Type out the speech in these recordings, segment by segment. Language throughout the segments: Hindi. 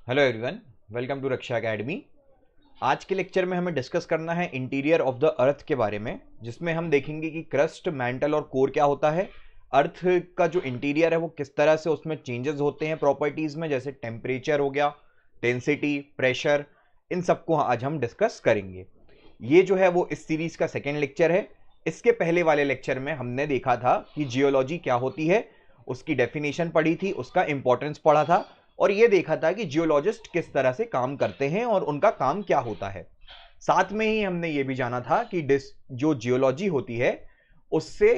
Hello everyone, welcome to Raksha academy. आज के लेक्चर में हमें डिस्कस करना है इंटीरियर ऑफ द अर्थ के बारे में, जिसमें हम देखेंगे कि क्रस्ट, मैंटल और कोर क्या होता है। अर्थ का जो इंटीरियर है वो किस तरह से उसमें चेंजेस होते हैं प्रॉपर्टीज में, जैसे टेम्परेचर हो गया, डेंसिटी, प्रेशर, इन सबको आज हम डिस्कस करेंगे। ये जो है वो इस सीरीज का सेकेंड लेक्चर है। इसके पहले वाले लेक्चर में हमने देखा था कि जियोलॉजी क्या होती है, उसकी डेफिनेशन पढ़ी थी, उसका इंपॉर्टेंस पढ़ा था और ये देखा था कि जियोलॉजिस्ट किस तरह से काम करते हैं और उनका काम क्या होता है। साथ में ही हमने ये भी जाना था कि जो जियोलॉजी होती है उससे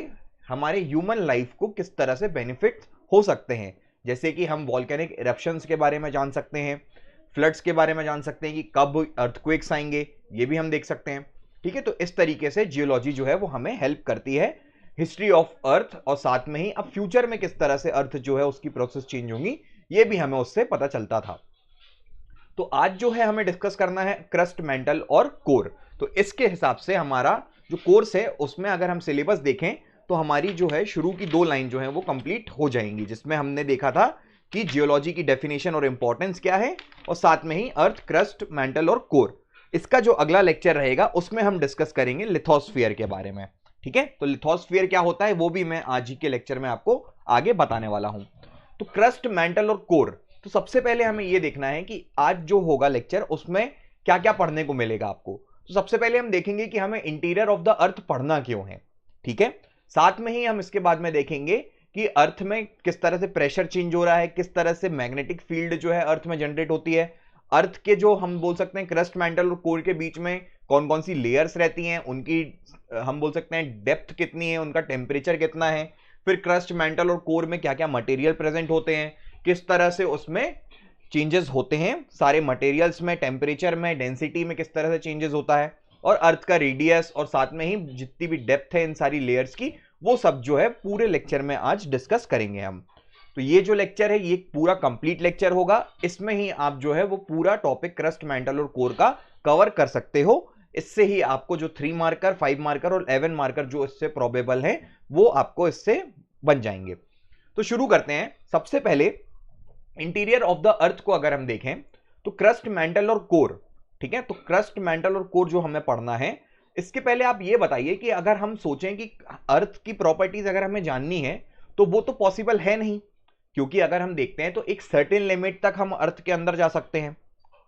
हमारे ह्यूमन लाइफ को किस तरह से बेनिफिट हो सकते हैं, जैसे कि हम वॉल्केनिक इरप्शंस के बारे में जान सकते हैं, फ्लड्स के बारे में जान सकते हैं कि कब अर्थक्वेक्स आएंगे, ये भी हम देख सकते हैं। ठीक है, तो इस तरीके से जियोलॉजी जो है वो हमें हेल्प करती है हिस्ट्री ऑफ अर्थ, और साथ में ही अब फ्यूचर में किस तरह से अर्थ जो है उसकी प्रोसेस चेंज होंगी ये भी हमें उससे पता चलता था। तो आज जो है हमें डिस्कस करना है क्रस्ट, मेंटल और कोर। तो इसके हिसाब से हमारा जो कोर्स है उसमें अगर हम सिलेबस देखें तो हमारी जो है शुरू की 2 लाइन जो है वो कंप्लीट हो जाएंगी, जिसमें हमने देखा था कि जियोलॉजी की डेफिनेशन और इंपॉर्टेंस क्या है, और साथ में ही अर्थ, क्रस्ट, मेंटल और कोर। इसका जो अगला लेक्चर रहेगा उसमें हम डिस्कस करेंगे लिथोस्फीयर के बारे में। ठीक है, तो लिथोस्फीयर क्या होता है वो भी मैं आज ही के लेक्चर में आपको आगे बताने वाला हूं। तो क्रस्ट, मेंटल और कोर, तो सबसे पहले हमें यह देखना है कि आज जो होगा लेक्चर उसमें क्या क्या पढ़ने को मिलेगा आपको। तो सबसे पहले हम देखेंगे कि हमें इंटीरियर ऑफ द अर्थ पढ़ना क्यों है। ठीक है, साथ में ही हम इसके बाद में देखेंगे कि अर्थ में किस तरह से प्रेशर चेंज हो रहा है, किस तरह से मैग्नेटिक फील्ड जो है अर्थ में जनरेट होती है, अर्थ के जो हम बोल सकते हैं क्रस्ट, मेंटल और कोर के बीच में कौन कौन सी लेयर्स रहती हैं, उनकी हम बोल सकते हैं डेप्थ कितनी है, उनका टेम्परेचर कितना है, फिर क्रस्ट, मेंटल और कोर में क्या क्या मटेरियल प्रेजेंट होते हैं, किस तरह से उसमें चेंजेस होते हैं, सारे मटेरियल्स में, टेम्परेचर में, डेंसिटी में किस तरह से चेंजेस होता है, और अर्थ का रेडियस और साथ में ही जितनी भी डेप्थ है इन सारी लेयर्स की, वो सब जो है पूरे लेक्चर में आज डिस्कस करेंगे हम। तो ये जो लेक्चर है ये पूरा कंप्लीट लेक्चर होगा, इसमें ही आप जो है वो पूरा टॉपिक क्रस्ट, मेंटल और कोर का कवर कर सकते हो। इससे ही आपको जो 3 मार्कर, 5 मार्कर और 11 मार्कर जो इससे प्रोबेबल है वो आपको इससे बन जाएंगे। तो शुरू करते हैं। सबसे पहले इंटीरियर ऑफ द अर्थ को अगर हम देखें तो क्रस्ट, मेंटल और कोर। ठीक है, तो क्रस्ट, मेंटल और कोर जो हमें पढ़ना है, इसके पहले आप ये बताइए कि अगर हम सोचें कि अर्थ की प्रॉपर्टीज अगर हमें जाननी है तो वो तो पॉसिबल है नहीं, क्योंकि अगर हम देखते हैं तो एक सर्टेन लिमिट तक हम अर्थ के अंदर जा सकते हैं,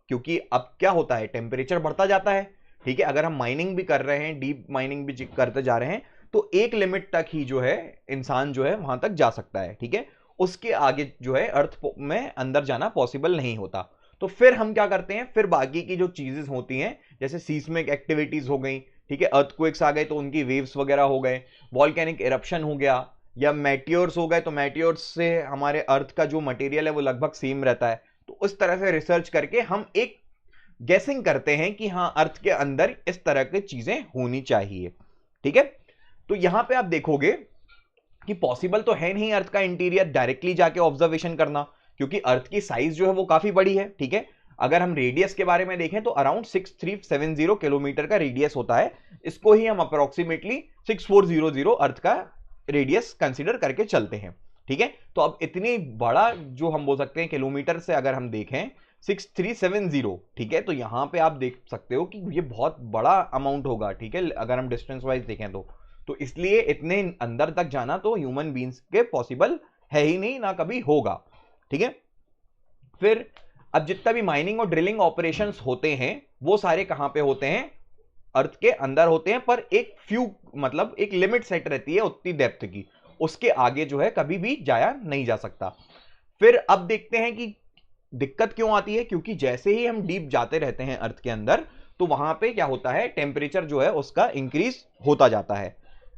क्योंकि अब क्या होता है, टेम्परेचर बढ़ता जाता है। ठीक है, अगर हम माइनिंग भी कर रहे हैं, डीप माइनिंग भी करते जा रहे हैं, तो एक लिमिट तक ही जो है इंसान जो है वहां तक जा सकता है। ठीक है, उसके आगे जो है अर्थ में अंदर जाना पॉसिबल नहीं होता। तो फिर हम क्या करते हैं, फिर बाकी की जो चीजें होती हैं जैसे सीस्मिक एक्टिविटीज हो गई, ठीक है, अर्थक्वेक्स आ गए तो उनकी वेव्स वगैरह हो गए, वॉल्केनिक इरप्शन हो गया, या मेटियोर्स हो गए, तो मेटियोर्स से हमारे अर्थ का जो मटेरियल है वो लगभग सेम रहता है। तो उस तरह से रिसर्च करके हम एक गैसिंग करते हैं कि हाँ अर्थ के अंदर इस तरह की चीजें होनी चाहिए। ठीक है, तो यहां पे आप देखोगे कि पॉसिबल तो है नहीं अर्थ का इंटीरियर डायरेक्टली जाके ऑब्जर्वेशन करना, क्योंकि अर्थ की साइज जो है वो काफी बड़ी है। ठीक है, अगर हम रेडियस के बारे में देखें तो अराउंड 6370 किलोमीटर का रेडियस होता है। इसको ही हम अप्रोक्सीमेटली 6400 अर्थ का रेडियस कंसीडर करके चलते हैं। ठीक है, तो अब इतनी बड़ा जो हम बोल सकते हैं किलोमीटर से अगर हम देखें 6370, ठीक है, तो यहां पे आप देख सकते हो कि ये बहुत बड़ा अमाउंट होगा। ठीक है, अगर हम डिस्टेंस वाइज देखें तो इसलिए इतने अंदर तक जाना तो ह्यूमन बींग्स के पॉसिबल है ही नहीं, ना कभी होगा। ठीक है, फिर अब जितना भी माइनिंग और ड्रिलिंग ऑपरेशंस होते हैं वो सारे कहां पे होते हैं, अर्थ के अंदर होते हैं, पर एक फ्यू मतलब एक लिमिट सेट रहती है उतनी डेप्थ की, उसके आगे जो है कभी भी जाया नहीं जा सकता। फिर अब देखते हैं कि दिक्कत क्यों आती है, क्योंकि जैसे ही हम डीप जाते रहते हैं अर्थ के अंदर तो वहां पे क्या होता है, टेम्परेचर जो है उसका इंक्रीज होता जाता है,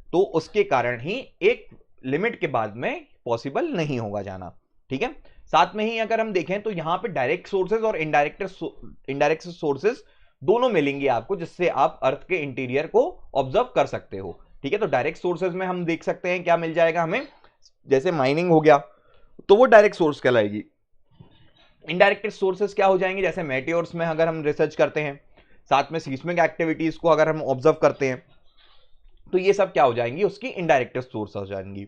तो उसके कारण ही एक लिमिट के बाद में पॉसिबल नहीं होगा जाना। ठीक है, साथ में ही अगर हम देखें तो यहां पे डायरेक्ट सोर्सेज और इनडायरेक्ट सोर्सेज दोनों मिलेंगे आपको, जिससे आप अर्थ के इंटीरियर को ऑब्जर्व कर सकते हो। ठीक है, तो डायरेक्ट सोर्सेज में हम देख सकते हैं क्या मिल जाएगा हमें, जैसे माइनिंग हो गया तो वो डायरेक्ट सोर्स कहलाएगी। इनडायरेक्ट सोर्सेज क्या हो जाएंगे, जैसे मेटियोर्स में अगर हम रिसर्च करते हैं, साथ में सीस्मिक एक्टिविटीज को अगर हम ऑब्जर्व करते हैं, तो ये सब क्या हो जाएंगी, उसकी इनडायरेक्ट सोर्स हो जाएंगी।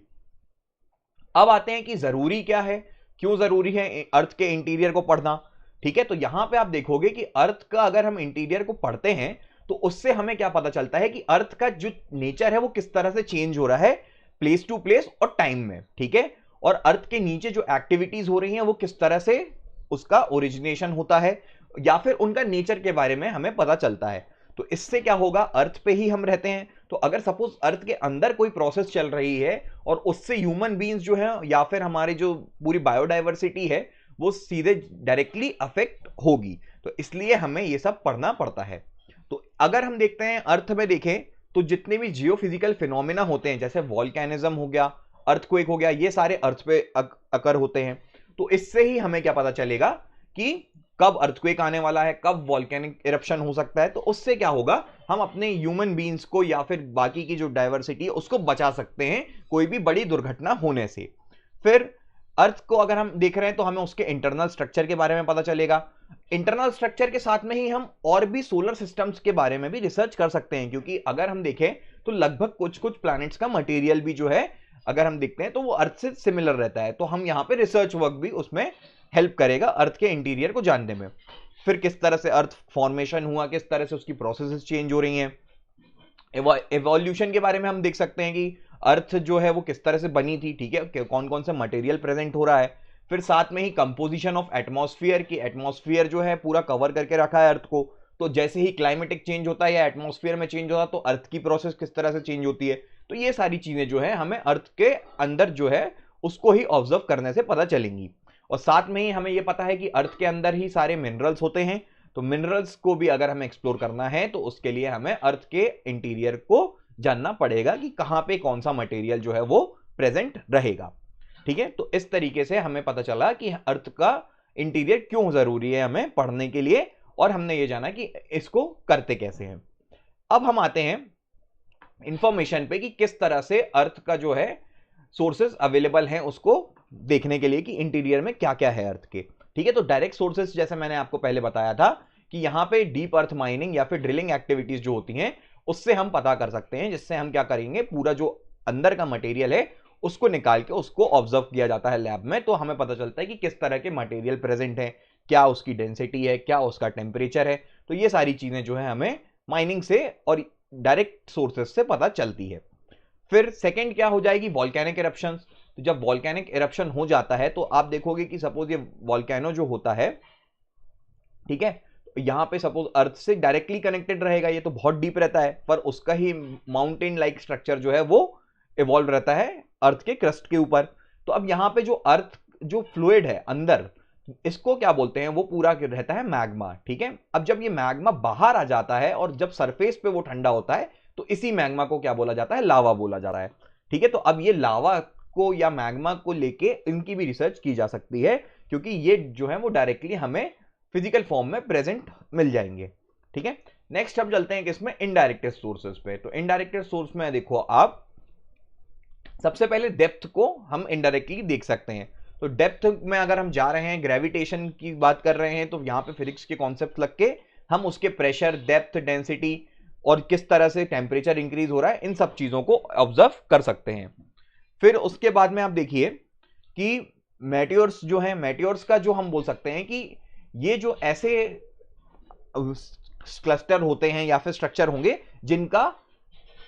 अब आते हैं कि जरूरी क्या है, क्यों जरूरी है अर्थ के इंटीरियर को पढ़ना। ठीक है, तो यहां पे आप देखोगे कि अर्थ का अगर हम इंटीरियर को पढ़ते हैं तो उससे हमें क्या पता चलता है कि अर्थ का जो नेचर है वो किस तरह से चेंज हो रहा है प्लेस टू प्लेस और टाइम में, ठीक है, और अर्थ के नीचे जो एक्टिविटीज हो रही हैं वो किस तरह से उसका ओरिजिनेशन होता है या फिर उनका नेचर के बारे में हमें पता चलता है। तो इससे क्या होगा, अर्थ पे ही हम रहते हैं, तो अगर सपोज अर्थ के अंदर कोई प्रोसेस चल रही है और उससे ह्यूमन बीइंग्स जो है या फिर हमारे जो पूरी बायोडाइवर्सिटी है वो सीधे डायरेक्टली अफेक्ट होगी, तो इसलिए हमें ये सब पढ़ना पड़ता है। तो अगर हम देखते हैं अर्थ में देखें तो जितने भी जियोफिजिकल फिनोमेना होते हैं जैसे वॉल्केनिज्म हो गया, अर्थक्वेक हो गया, ये सारे अर्थ पे अकर होते हैं। तो इससे ही हमें क्या पता चलेगा कि कब अर्थक्वेक आने वाला है, कब वॉल्केनिक इरप्शन हो सकता है, तो उससे क्या होगा, हम अपने ह्यूमन बीइंग्स को या फिर बाकी की जो डाइवर्सिटी है उसको बचा सकते हैं कोई भी बड़ी दुर्घटना होने से। फिर अर्थ को अगर हम देख रहे हैं तो हमें उसके इंटरनल स्ट्रक्चर के बारे में पता चलेगा। इंटरनल स्ट्रक्चर के साथ में ही हम और भी सोलर सिस्टम्स के बारे में भी रिसर्च कर सकते हैं, क्योंकि अगर हम देखें तो लगभग कुछ कुछ प्लैनेट्स का मटेरियल भी जो है अगर हम देखते हैं तो वो अर्थ से सिमिलर रहता है, तो हम यहाँ पे रिसर्च वर्क भी उसमें हेल्प करेगा अर्थ के इंटीरियर को जानने में। फिर किस तरह से अर्थ फॉर्मेशन हुआ, किस तरह से उसकी प्रोसेसेस चेंज हो रही हैं, एवोल्यूशन के बारे में हम देख सकते हैं कि अर्थ जो है वो किस तरह से बनी थी, ठीक है, कौन कौन से मटेरियल प्रेजेंट हो रहा है। फिर साथ में ही कंपोजिशन ऑफ एटमॉस्फेयर की, एटमॉस्फेयर जो है पूरा कवर करके रखा है अर्थ को, तो जैसे ही क्लाइमेटिक चेंज होता है या एटमॉस्फेयर में चेंज होता है तो अर्थ की प्रोसेस किस तरह से चेंज होती है। तो ये सारी चीजें जो है हमें अर्थ के अंदर जो है उसको ही ऑब्जर्व करने से पता चलेंगी। और साथ में ही हमें ये पता है कि अर्थ के अंदर ही सारे मिनरल्स होते हैं, तो मिनरल्स को भी अगर हमें एक्सप्लोर करना है तो उसके लिए हमें अर्थ के इंटीरियर को जानना पड़ेगा कि कहां पे कौन सा मटेरियल जो है वो प्रेजेंट रहेगा, ठीक है। तो इस तरीके से हमें पता चला कि अर्थ का इंटीरियर क्यों जरूरी है हमें पढ़ने के लिए, और हमने ये जाना कि इसको करते कैसे हैं। अब हम आते हैं इंफॉर्मेशन पे कि किस तरह से अर्थ का जो है सोर्सेस अवेलेबल हैं उसको देखने के लिए कि इंटीरियर में क्या क्या है अर्थ के, ठीक है। तो डायरेक्ट सोर्सेस जैसे मैंने आपको पहले बताया था कि यहां पे डीप अर्थ माइनिंग या फिर ड्रिलिंग एक्टिविटीज जो होती हैं उससे हम पता कर सकते हैं, जिससे हम क्या करेंगे, पूरा जो अंदर का मटेरियल है उसको निकाल के उसको ऑब्जर्व किया जाता है लैब में, तो हमें पता चलता है कि किस तरह के मटेरियल प्रेजेंट है, क्या उसकी डेंसिटी है, क्या उसका टेम्परेचर है। तो ये सारी चीजें जो है हमें माइनिंग से और डायरेक्ट सोर्सेस से पता चलती है। फिर सेकंड क्या हो जाएगी, वॉल्केनिक इरप्शंस। तो जब वॉल्केनिक इरप्शन हो जाता है तो आप देखोगे कि सपोज ये वॉल्केनो जो होता है, ठीक है, यहां पे सपोज अर्थ से डायरेक्टली कनेक्टेड रहेगा, ये तो बहुत डीप रहता है, पर उसका ही माउंटेन लाइक स्ट्रक्चर जो है वो इवॉल्व रहता है अर्थ के क्रस्ट के ऊपर। तो अब यहां पे जो अर्थ जो फ्लूइड है अंदर, इसको क्या बोलते हैं, वो पूरा रहता है मैग्मा, ठीक है। अब जब ये मैग्मा बाहर आ जाता है और जब सरफेस पे वो ठंडा होता है तो इसी मैग्मा को क्या बोला जाता है, लावा बोला जा रहा है, ठीक है। तो अब ये लावा को या मैग्मा को लेके इनकी भी रिसर्च की जा सकती है, क्योंकि ये जो है वो डायरेक्टली हमें फिजिकल फॉर्म में प्रेजेंट मिल जाएंगे, ठीक है। नेक्स्ट हम चलते हैं किसमें, इनडायरेक्टेड सोर्सेस पे। तो इनडायरेक्टेड सोर्स में देखो आप, सबसे पहले डेप्थ को हम इनडायरेक्टली देख सकते हैं। तो डेप्थ में अगर हम जा रहे हैं, ग्रेविटेशन की बात कर रहे हैं, तो यहां पे फिजिक्स के कॉन्सेप्ट लग के हम उसके प्रेशर, डेप्थ, डेंसिटी और किस तरह से टेम्परेचर इंक्रीज हो रहा है, इन सब चीजों को ऑब्जर्व कर सकते हैं। फिर उसके बाद में आप देखिए कि मेटियोर्स जो हैं, मेटियोर्स का जो हम बोल सकते हैं कि ये जो ऐसे क्लस्टर होते हैं या फिर स्ट्रक्चर होंगे जिनका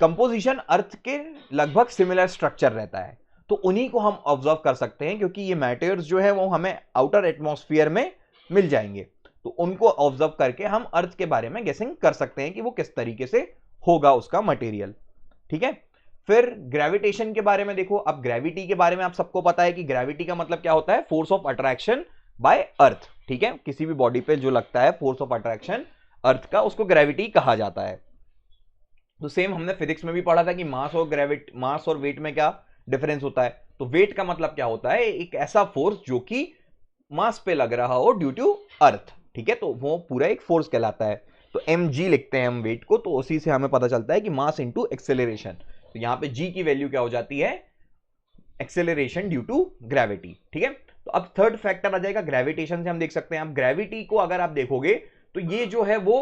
कंपोजिशन अर्थ के लगभग सिमिलर स्ट्रक्चर रहता है, तो उन्हीं को हम ऑब्जर्व कर सकते हैं, क्योंकि ये मेटियोर्स जो है वो हमें आउटर एटमॉस्फेयर में मिल जाएंगे, तो उनको ऑब्जर्व करके हम अर्थ के बारे में गेसिंग कर सकते हैं कि वो किस तरीके से होगा उसका मटेरियल, ठीक है। फिर ग्रेविटेशन के बारे में देखो, अब ग्रेविटी के बारे में आप सबको पता है कि ग्रेविटी का मतलब क्या होता है, फोर्स ऑफ अट्रैक्शन बाय अर्थ, ठीक है। किसी भी बॉडी पे जो लगता है फोर्स ऑफ अट्रैक्शन अर्थ का, उसको ग्रेविटी कहा जाता है। तो सेम हमने फिजिक्स में भी पढ़ा था कि मास और वेट में क्या डिफरेंस होता है। तो वेट का मतलब क्या होता है, एक ऐसा फोर्स जो कि मास पे लग रहा हो ड्यू टू अर्थ, ठीक है, तो वो पूरा एक फोर्स कहलाता है। तो mg लिखते हैं हम वेट को, तो उसी से हमें पता चलता है कि मास इंटू एक्सेलरेशन। तो यहां पे g की वैल्यू क्या हो जाती है, एक्सेलरेशन ड्यू टू ग्रेविटी, ठीक है। तो अब थर्ड फैक्टर आ जाएगा ग्रेविटेशन से हम देख सकते हैं, अब ग्रेविटी को अगर आप देखोगे तो ये जो है वो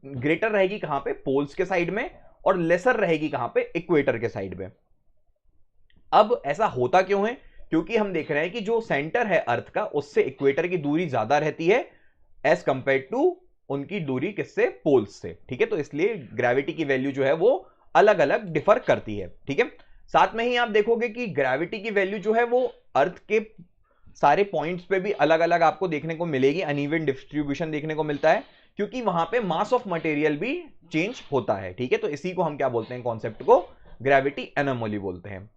ग्रेटर रहेगी कहां पे, पोल्स के साइड में, और लेसर रहेगी कहां पे, इक्वेटर के साइड में। अब ऐसा होता क्यों है, क्योंकि हम देख रहे हैं कि जो सेंटर है अर्थ का उससे इक्वेटर की दूरी ज्यादा रहती है एज कंपेयर टू उनकी दूरी किससे, पोल्स से, ठीक है। तो इसलिए ग्रेविटी की वैल्यू जो है वो अलग अलग डिफर करती है, ठीक है। साथ में ही आप देखोगे कि ग्रेविटी की वैल्यू जो है वो अर्थ के सारे पॉइंट्स पे भी अलग अलग आपको देखने को मिलेगी, अनइवन डिस्ट्रीब्यूशन देखने को मिलता है, क्योंकि वहां पे मास ऑफ मटेरियल भी चेंज होता है, ठीक है। तो इसी को हम क्या बोलते हैं, कॉन्सेप्ट को ग्रेविटी एनोमली बोलते हैं।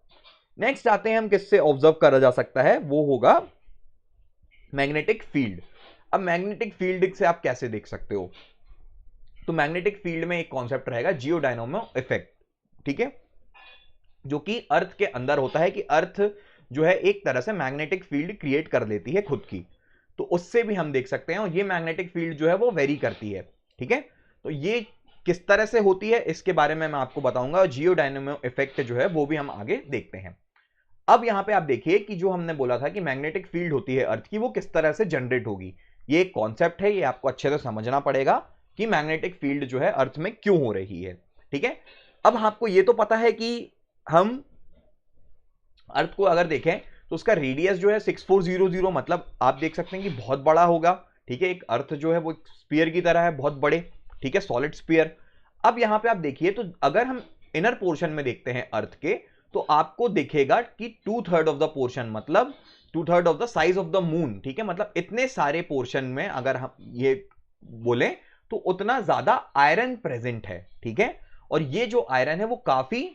नेक्स्ट आते हैं हम किससे ऑब्जर्व करा जा सकता है, वो होगा मैग्नेटिक फील्ड। अब मैग्नेटिक फील्ड से आप कैसे देख सकते हो, तो मैग्नेटिक फील्ड में एक कॉन्सेप्ट रहेगा जियोडायनामो इफेक्ट, ठीक है, जो कि अर्थ के अंदर होता है कि अर्थ जो है एक तरह से मैग्नेटिक फील्ड क्रिएट कर लेती है खुद की, तो उससे भी हम देख सकते हैं। और ये मैग्नेटिक फील्ड जो है वो वेरी करती है, ठीक है। तो ये किस तरह से होती है इसके बारे में मैं आपको बताऊंगा, और जियोडायनामो इफेक्ट जो है वो भी हम आगे देखते हैं। अब यहां पे आप देखिए कि जो हमने बोला था कि मैग्नेटिक फील्ड होती है अर्थ की, वो किस तरह से जनरेट होगी, ये एक कॉन्सेप्ट है, ये आपको अच्छे से समझना पड़ेगा कि मैग्नेटिक फील्ड जो है अर्थ में क्यों हो रही है, ठीक है। अब आपको ये तो पता है कि हम अर्थ को अगर देखें तो उसका रेडियस जो है 6400, मतलब आप देख सकते हैं कि बहुत बड़ा होगा, ठीक है। एक अर्थ जो है वो स्फीयर की तरह है, बहुत बड़े, ठीक है, सॉलिड स्फीयर। अब यहां पे आप देखिए तो अगर हम इनर पोर्शन में देखते हैं अर्थ के, तो आपको दिखेगा कि 2/3 ऑफ द पोर्शन, मतलब 2/3 of the size of the moon, ठीक है। मतलब इतने सारे पोर्शन में अगर हम ये बोले तो उतना ज्यादा आयरन प्रेजेंट है, ठीक है। और ये जो आयरन है वो काफी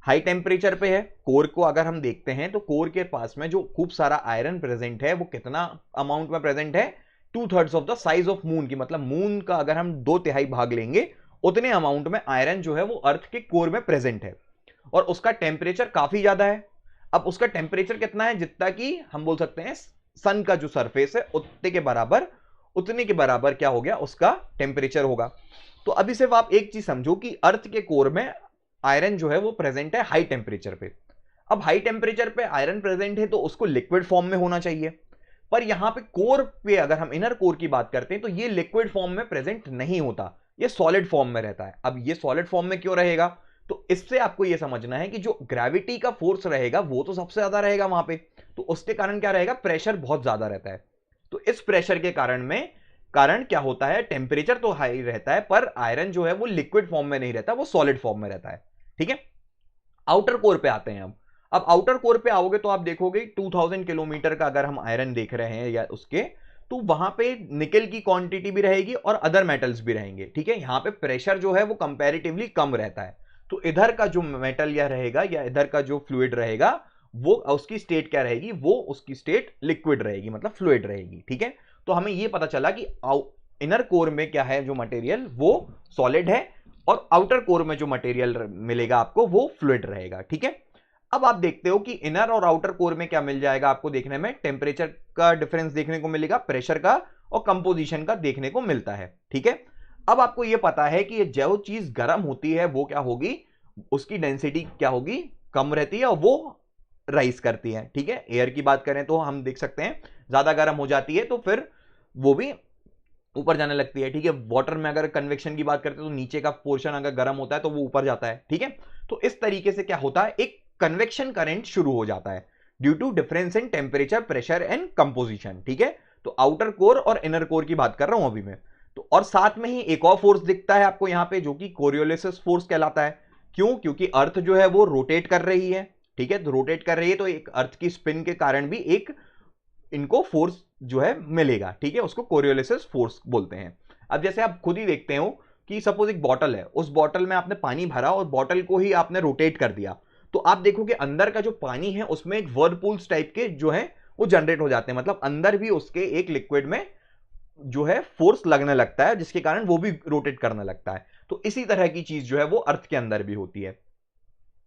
हाई टेम्परेचर पे है। कोर को अगर हम देखते हैं तो कोर के पास में जो खूब सारा आयरन प्रेजेंट है वो कितना अमाउंट में प्रेजेंट है, 2/3 of the size of moon की, मतलब मून का अगर हम 2/3 भाग लेंगे उतने अमाउंट में आयरन जो है वो अर्थ के कोर में प्रेजेंट है, और उसका टेम्परेचर काफी ज्यादा है। अब उसका टेम्परेचर कितना है, जितना कि हम बोल सकते हैं सन का जो सरफेस है उतने के बराबर क्या हो गया, उसका टेम्परेचर होगा। तो अभी सिर्फ आप एक चीज समझो कि अर्थ के कोर में आयरन जो है वो प्रेजेंट है हाई टेम्परेचर पे। अब हाई टेम्परेचर पे आयरन प्रेजेंट है तो उसको लिक्विड फॉर्म में होना चाहिए, पर यहां पे कोर पे अगर हम इनर कोर की बात करते हैं तो ये लिक्विड फॉर्म में प्रेजेंट नहीं होता, ये सॉलिड फॉर्म में रहता है। अब ये सॉलिड फॉर्म में क्यों रहेगा, तो इससे आपको ये समझना है कि जो ग्रेविटी का फोर्स रहेगा वो तो सबसे ज्यादा रहेगा वहां पे, तो उसके कारण क्या रहेगा, प्रेशर बहुत ज्यादा रहता है। तो इस प्रेशर के कारण क्या होता है, टेम्परेचर तो हाई रहता है पर आयरन जो है वो लिक्विड फॉर्म में नहीं रहता, वो सॉलिड फॉर्म में रहता है, ठीक है। आउटर कोर पे आते हैं अब आउटर कोर पे आओगे तो आप देखोगे 2000 किलोमीटर का अगर हम आयरन देख रहे हैं या उसके, तो वहां पे निकल की क्वांटिटी भी रहेगी और अदर मेटल्स भी रहेंगे, ठीक है। यहां पे प्रेशर जो है वो कंपैरेटिवली कम रहता है, तो इधर का जो मेटल या रहेगा या इधर का जो फ्लूइड रहेगा वो उसकी स्टेट क्या रहेगी, वो उसकी स्टेट लिक्विड रहेगी, मतलब फ्लूइड रहेगी, ठीक है। तो हमें ये पता चला कि इनर कोर में क्या है, जो मटेरियल वो सॉलिड है, और आउटर कोर में जो मटेरियल मिलेगा आपको वो फ्लूइड रहेगा, ठीक है। अब आप देखते हो कि इनर और आउटर कोर में क्या मिल जाएगा आपको देखने में, टेम्परेचर का डिफरेंस देखने को मिलेगा, प्रेशर का और कंपोजिशन का देखने को मिलता है, ठीक है। अब आपको यह पता है कि जो चीज गर्म होती है वो क्या होगी, उसकी डेंसिटी क्या होगी, कम रहती है, और वो राइज करती है, ठीक है। एयर की बात करें तो हम देख सकते हैं ज्यादा गर्म हो जाती है तो फिर वो भी ऊपर जाने लगती है, ठीक है। वाटर में अगर कन्वेक्शन की बात करते हैं तो नीचे का पोर्शन अगर गर्म होता है तो वो ऊपर जाता है, ठीक है। तो इस तरीके से क्या होता है, एक कन्वेक्शन करंट शुरू हो जाता है due to difference in temperature, pressure and composition, ठीक है। तो आउटर कोर और इनर कोर की बात कर रहा हूं अभी मैं। तो और साथ में ही एक और फोर्स दिखता है आपको यहां पे, जो कि कोरियोलिसिस फोर्स कहलाता है। क्यों, क्योंकि अर्थ जो है वो रोटेट कर रही है, ठीक है। तो रोटेट कर रही है तो एक अर्थ की स्पिन के कारण भी एक इनको फोर्स जो है मिलेगा, ठीक है, उसको कोरियोलिसिस फोर्स बोलते हैं। अब जैसे आप खुद ही देखते हो कि सपोज एक बॉटल है, उस बॉटल में आपने पानी भरा और बॉटल को ही आपने रोटेट कर दिया, तो आप देखोगे अंदर का जो पानी है उसमें एक वर्लपूल्स टाइप के जो है वो जनरेट हो जाते हैं, मतलब अंदर भी उसके एक लिक्विड में जो है फोर्स लगने लगता है, जिसके कारण वो भी रोटेट करने लगता है। तो इसी तरह की चीज जो है वो अर्थ के अंदर भी होती है,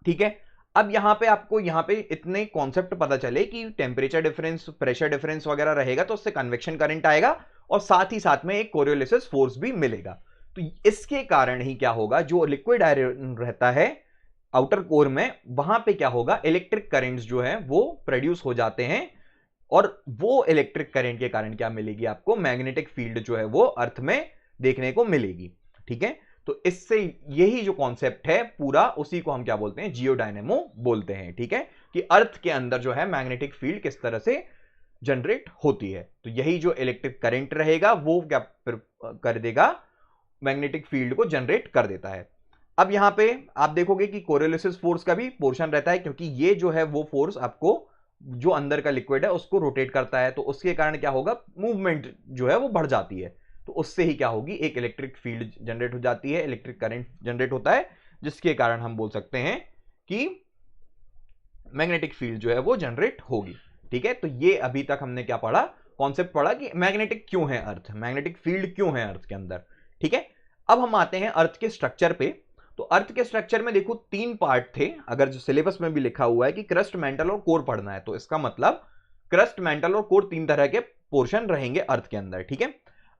ठीक है। अब यहां पे आपको यहां पे इतने कॉन्सेप्ट पता चले कि टेम्परेचर डिफरेंस, प्रेशर डिफरेंस वगैरह रहेगा तो उससे कन्वेक्शन करंट आएगा, और साथ ही साथ में एक कोरियोलिसिस फोर्स भी मिलेगा। तो इसके कारण ही क्या होगा, जो लिक्विड आयरन रहता है आउटर कोर में, वहां पे क्या होगा, इलेक्ट्रिक करंट्स जो है वो प्रोड्यूस हो जाते हैं, और वो इलेक्ट्रिक करंट के कारण क्या मिलेगी आपको, मैग्नेटिक फील्ड जो है वो अर्थ में देखने को मिलेगी, ठीक है। तो इससे यही जो कॉन्सेप्ट है पूरा, उसी को हम क्या बोलते हैं, जियोडायनेमो बोलते हैं, ठीक है। कि अर्थ के अंदर जो है मैग्नेटिक फील्ड किस तरह से जनरेट होती है। तो यही जो इलेक्ट्रिक करंट रहेगा वो क्या कर देगा, मैग्नेटिक फील्ड को जनरेट कर देता है। अब यहां पे आप देखोगे कि कोरियोलिसिस फोर्स का भी पोर्शन रहता है, क्योंकि ये जो है वो फोर्स आपको जो अंदर का लिक्विड है उसको रोटेट करता है, तो उसके कारण क्या होगा, मूवमेंट जो है वो बढ़ जाती है। तो उससे ही क्या होगी, एक इलेक्ट्रिक फील्ड जनरेट हो जाती है, इलेक्ट्रिक करंट जनरेट होता है, जिसके कारण हम बोल सकते हैं कि मैग्नेटिक फील्ड जो है वो जनरेट होगी। ठीक है, तो ये अभी तक हमने क्या पढ़ा, कॉन्सेप्ट पढ़ा कि मैग्नेटिक क्यों है अर्थ, मैग्नेटिक फील्ड क्यों है अर्थ के अंदर। ठीक है, अब हम आते हैं अर्थ के स्ट्रक्चर पे। तो अर्थ के स्ट्रक्चर में देखो 3 पार्ट थे, अगर जो सिलेबस में भी लिखा हुआ है कि क्रस्ट, मेंटल और कोर पढ़ना है, तो इसका मतलब क्रस्ट, मेंटल और कोर 3 तरह के पोर्शन रहेंगे अर्थ के अंदर। ठीक है,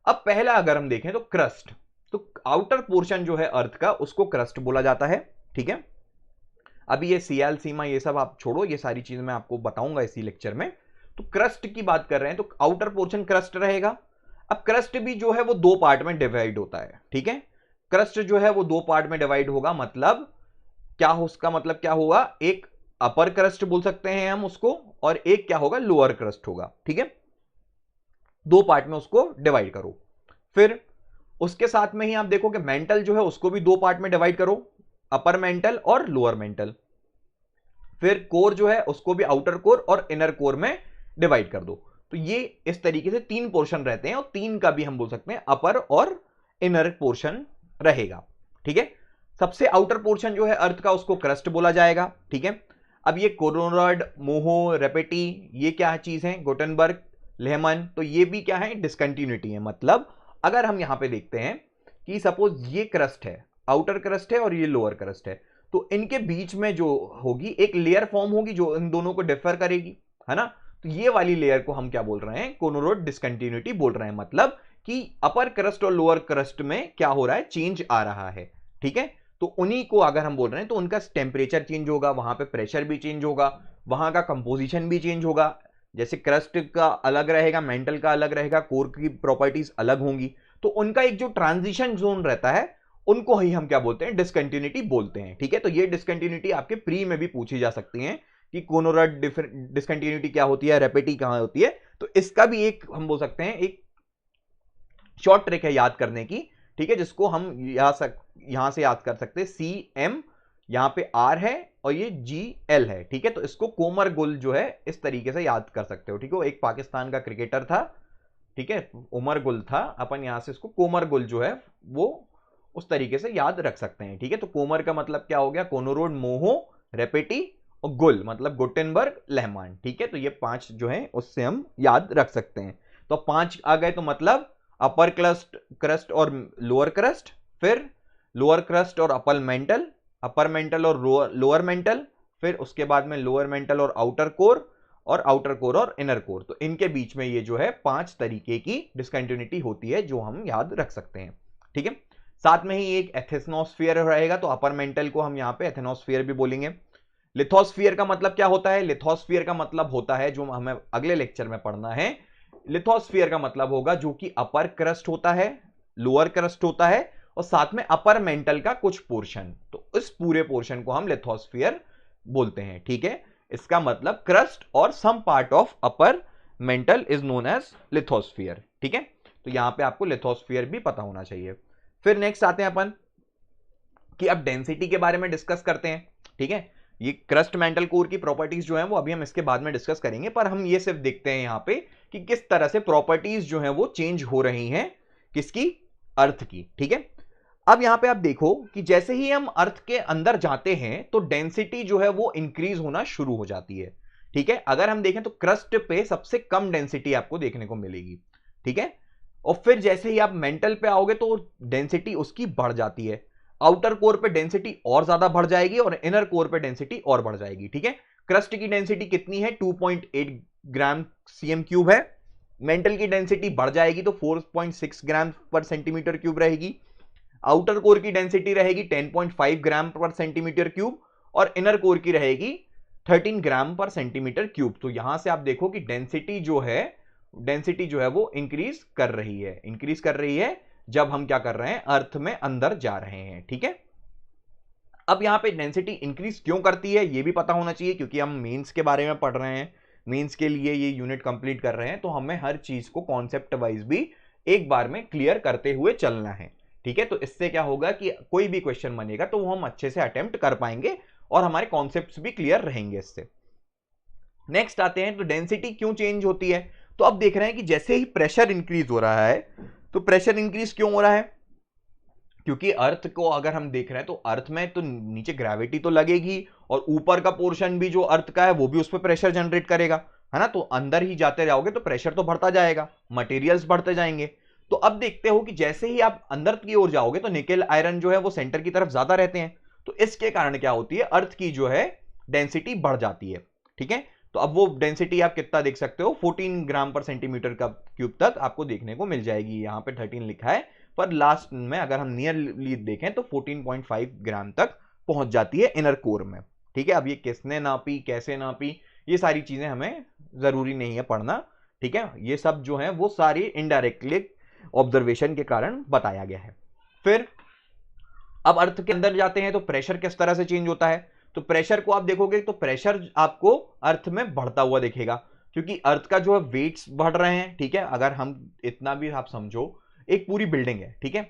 अब पहला अगर हम देखें तो क्रस्ट, तो आउटर पोर्शन जो है अर्थ का उसको क्रस्ट बोला जाता है। ठीक है, अभी ये सीएल सीमा ये सब आप छोड़ो, ये सारी चीजें मैं आपको बताऊंगा इसी लेक्चर में। तो क्रस्ट की बात कर रहे हैं तो आउटर पोर्शन क्रस्ट रहेगा। अब क्रस्ट भी जो है वो 2 पार्ट में डिवाइड होता है। ठीक है, क्रस्ट जो है वो 2 पार्ट में डिवाइड होगा, मतलब क्या हो, उसका मतलब क्या होगा, एक अपर क्रस्ट बोल सकते हैं हम उसको, और एक क्या होगा, लोअर क्रस्ट होगा। ठीक है, 2 पार्ट में उसको डिवाइड करो। फिर उसके साथ में ही आप देखो कि मेंटल जो है उसको भी 2 पार्ट में डिवाइड करो, अपर मेंटल और लोअर मेंटल। फिर कोर जो है उसको भी आउटर कोर और इनर कोर में डिवाइड कर दो। तो ये इस तरीके से 3 पोर्शन रहते हैं, और 3 का भी हम बोल सकते हैं अपर और इनर पोर्शन रहेगा। ठीक है, सबसे आउटर पोर्शन जो है अर्थ का उसको क्रस्ट बोला जाएगा। ठीक है, अब ये कोरोनरॉड, मोहो, रेपेटी, ये क्या चीज है, गुटेनबर्ग, लेहमन, तो ये भी क्या है, डिसकंटिन्यूटी है। मतलब अगर हम यहां पे देखते हैं कि सपोज ये क्रस्ट है, आउटर क्रस्ट है और ये लोअर क्रस्ट है, तो इनके बीच में जो होगी एक लेयर फॉर्म होगी जो इन दोनों को डिफर करेगी, है ना। तो ये वाली लेयर को हम क्या बोल रहे हैं, कोरोनरॉड डिसकंटिन्यूटी बोल रहे हैं। मतलब कि अपर क्रस्ट और लोअर क्रस्ट में क्या हो रहा है, चेंज आ रहा है। ठीक है, तो उन्हीं को अगर हम बोल रहे हैं तो उनका टेम्परेचर चेंज होगा, वहां पे प्रेशर भी चेंज होगा, वहां का कंपोजिशन भी चेंज होगा। जैसे क्रस्ट का अलग रहेगा, मेंटल का अलग रहेगा, कोर की प्रॉपर्टीज अलग होंगी, तो उनका एक जो ट्रांजिशन जोन रहता है उनको ही हम क्या बोलते हैं, डिसकंटिन्यूटी बोलते हैं। ठीक है, तो ये डिसकंटिन्यूटी आपके प्री में भी पूछी जा सकती है कि कोरोनरॉड डिसकंटिन्यूटी क्या होती है, रेपेटी कहां होती है। तो इसका भी एक हम बोल सकते हैं एक शॉर्ट ट्रिक है याद करने की। ठीक है, जिसको हम यहां से याद कर सकते हैं, CM यहां पे R है और ये GL है। ठीक है, तो इसको कोमर गुल जो है इस तरीके से याद कर सकते हो। ठीक है, एक पाकिस्तान का क्रिकेटर था, ठीक है, उमर गुल था, अपन यहां से इसको कोमर गुल जो है वो उस तरीके से याद रख सकते हैं। ठीक है, तो कोमर का मतलब क्या हो गया, कोनोरोड, मोहो, रेपेटी और गुल मतलब गुटेनबर्ग, लेहमान। ठीक है, तो ये 5 जो है उससे हम याद रख सकते हैं। तो 5 आ गए, तो मतलब अपर क्रस्ट और लोअर क्रस्ट, फिर लोअर क्रस्ट और अपर मेंटल और लोअर मेंटल, फिर उसके बाद में लोअर मेंटल और आउटर कोर और इनर कोर। तो इनके बीच में ये जो है 5 तरीके की डिसकंटिन्यूटी होती है जो हम याद रख सकते हैं। ठीक है, साथ में ही एक एथेनोस्फीयर रहेगा, तो अपर मेंटल को हम यहां पे एथेनोस्फीयर भी बोलेंगे। लिथोस्फीयर का मतलब क्या होता है, लिथोस्फीयर का मतलब होता है जो हमें अगले लेक्चर में पढ़ना है। लिथोस्फीयर का मतलब होगा जो कि अपर क्रस्ट होता है, लोअर क्रस्ट होता है और साथ में अपर मेंटल का कुछ पोर्शन, तो इस पूरे पोर्शन को हम लिथोस्फीयर बोलते हैं। ठीक है, इसका मतलब क्रस्ट और some part of upper mantle is known as lithosphere. ठीक है, तो यहां पे आपको लिथोस्फीयर भी पता होना चाहिए। फिर नेक्स्ट आते हैं अपन कि अब डेंसिटी के बारे में डिस्कस करते हैं। ठीक है, ये क्रस्ट, मेंटल, कोर की प्रॉपर्टीज जो है वो अभी हम इसके बाद में डिस्कस करेंगे, पर हम ये सिर्फ देखते हैं यहां पे कि किस तरह से प्रॉपर्टीज जो है वो चेंज हो रही हैं, किसकी, अर्थ की। ठीक है, अब यहां पे आप देखो कि जैसे ही हम अर्थ के अंदर जाते हैं तो डेंसिटी जो है वो इंक्रीज होना शुरू हो जाती है। ठीक है, अगर हम देखें तो क्रस्ट पे सबसे कम डेंसिटी आपको देखने को मिलेगी। ठीक है, और फिर जैसे ही आप मेंटल पे आओगे तो डेंसिटी उसकी बढ़ जाती है, आउटर कोर पे डेंसिटी और ज्यादा बढ़ जाएगी और इनर कोर पे डेंसिटी और बढ़ जाएगी। ठीक है, क्रस्ट की डेंसिटी कितनी है, 2.8 ग्राम CM³ है, मेंटल की डेंसिटी बढ़ जाएगी तो 4.6 ग्राम पर सेंटीमीटर क्यूब रहेगी, आउटर कोर की डेंसिटी रहेगी 10.5 ग्राम पर सेंटीमीटर क्यूब और इनर कोर की रहेगी 13 ग्राम पर सेंटीमीटर क्यूब। तो यहां से आप देखो कि डेंसिटी जो है वो इंक्रीज कर रही है जब हम क्या कर रहे हैं, अर्थ में अंदर जा रहे हैं। ठीक है, अब यहां पे डेंसिटी इंक्रीज क्यों करती है ये भी पता होना चाहिए, क्योंकि हम मेंस के बारे में पढ़ रहे हैं। मेंस के लिए ये यूनिट कंप्लीट कर रहे हैं, तो हमें हर चीज को कॉन्सेप्ट वाइज भी एक बार में क्लियर करते हुए चलना है। ठीक है, तो इससे क्या होगा कि कोई भी क्वेश्चन बनेगा तो वो हम अच्छे से अटेम्प्ट कर पाएंगे और हमारे कॉन्सेप्ट्स भी क्लियर रहेंगे इससे। नेक्स्ट आते हैं, तो डेंसिटी क्यों चेंज होती है? तो अब देख रहे हैं कि जैसे ही प्रेशर इंक्रीज हो रहा है, तो प्रेशर इंक्रीज क्यों हो रहा है? क्योंकि अर्थ को अगर हम देख रहे हैं तो अर्थ में तो नीचे ग्रेविटी तो लगेगी और ऊपर का पोर्शन भी जो अर्थ का है वो भी उस पर प्रेशर जनरेट करेगा, है ना। तो अंदर ही जाते जाओगे तो प्रेशर तो बढ़ता जाएगा, मटेरियल्स बढ़ते जाएंगे। तो अब देखते हो कि जैसे ही आप अंदर की ओर जाओगे तो निकेल आयरन जो है वो सेंटर की तरफ ज्यादा रहते हैं, तो इसके कारण क्या होती है, अर्थ की जो है डेंसिटी बढ़ जाती है। ठीक है, तो अब वो डेंसिटी आप कितना देख सकते हो, 14 ग्राम पर सेंटीमीटर का क्यूब तक आपको देखने को मिल जाएगी। यहाँ पे 13 लिखा है, पर लास्ट में अगर हम नियरली देखें तो 14.5 ग्राम तक पहुंच जाती है इनर कोर में। ठीक है, अब ये किसने नापी, कैसे नापी, ये सारी चीजें हमें जरूरी नहीं है पढ़ना। ठीक है, ये सब जो है वो सारी इनडायरेक्टली ऑब्जर्वेशन के कारण बताया गया है। फिर अब अर्थ के अंदर जाते हैं तो प्रेशर किस तरह से चेंज होता है? तो प्रेशर को आप देखोगे तो प्रेशर आपको अर्थ में बढ़ता हुआ दिखेगा, क्योंकि अर्थ का जो है वेट्स बढ़ रहे हैं। ठीक है, अगर हम इतना भी आप समझो, एक पूरी बिल्डिंग है, ठीक है,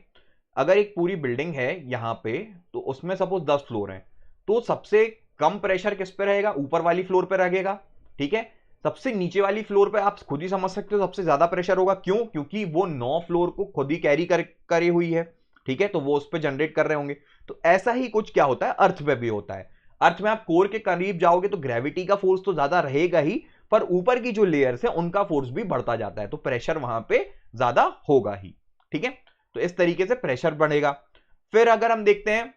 अगर एक पूरी बिल्डिंग है यहां पे, तो उसमें सपोज 10 फ्लोर हैं, तो सबसे कम प्रेशर किस पे रहेगा? ऊपर वाली फ्लोर पे रहेगा। ठीक है, सबसे नीचे वाली फ्लोर पे आप खुद ही समझ सकते हो सबसे ज्यादा प्रेशर होगा। क्यों? क्योंकि वो 9 फ्लोर को खुद ही कैरी करे हुई है। ठीक है, तो वो उस पर जनरेट कर रहे होंगे। तो ऐसा ही कुछ क्या होता है, अर्थ पे भी होता है। अर्थ में आप कोर के करीब जाओगे तो ग्रेविटी का फोर्स तो ज्यादा रहेगा ही, पर ऊपर की जो लेयर्स है उनका फोर्स भी बढ़ता जाता है, तो प्रेशर वहां पे ज्यादा होगा ही। ठीक है, तो इस तरीके से प्रेशर बढ़ेगा। फिर अगर हम देखते हैं